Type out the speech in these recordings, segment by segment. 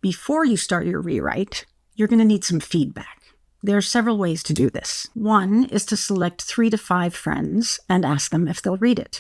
Before you start your rewrite, you're going to need some feedback. There are several ways to do this. One is to select 3 to 5 friends and ask them if they'll read it.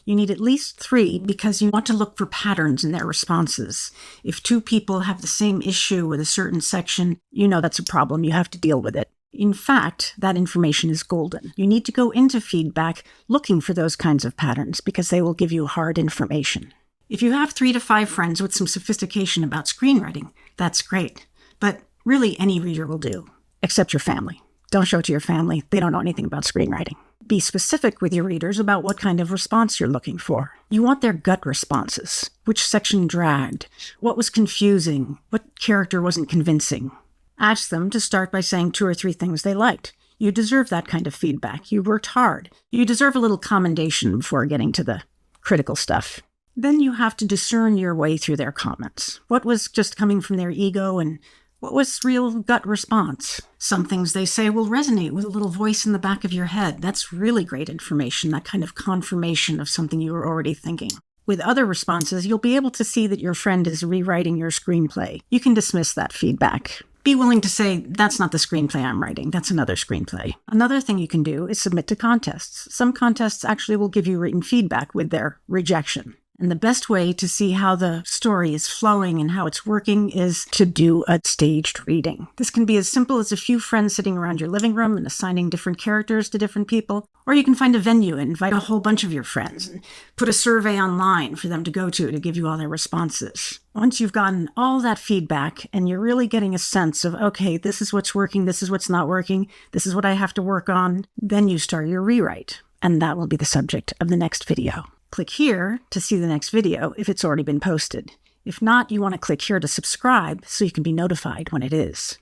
You need at least 3 because you want to look for patterns in their responses. If 2 people have the same issue with a certain section, you know that's a problem. You have to deal with it. In fact, that information is golden. You need to go into feedback looking for those kinds of patterns because they will give you hard information. If you have 3 to 5 friends with some sophistication about screenwriting, that's great. But really, any reader will do, except your family. Don't show it to your family. They don't know anything about screenwriting. Be specific with your readers about what kind of response you're looking for. You want their gut responses. Which section dragged? What was confusing? What character wasn't convincing? Ask them to start by saying 2 or 3 things they liked. You deserve that kind of feedback. You worked hard. You deserve a little commendation before getting to the critical stuff. Then you have to discern your way through their comments. What was just coming from their ego and what was real gut response? Some things they say will resonate with a little voice in the back of your head. That's really great information, that kind of confirmation of something you were already thinking. With other responses, you'll be able to see that your friend is rewriting your screenplay. You can dismiss that feedback. Be willing to say, that's not the screenplay I'm writing, that's another screenplay. Another thing you can do is submit to contests. Some contests actually will give you written feedback with their rejection. And the best way to see how the story is flowing and how it's working is to do a staged reading. This can be as simple as a few friends sitting around your living room and assigning different characters to different people. Or you can find a venue and invite a whole bunch of your friends and put a survey online for them to go to give you all their responses. Once you've gotten all that feedback and you're really getting a sense of, okay, this is what's working, this is what's not working, this is what I have to work on, then you start your rewrite. And that will be the subject of the next video. Click here to see the next video if it's already been posted. If not, you want to click here to subscribe so you can be notified when it is.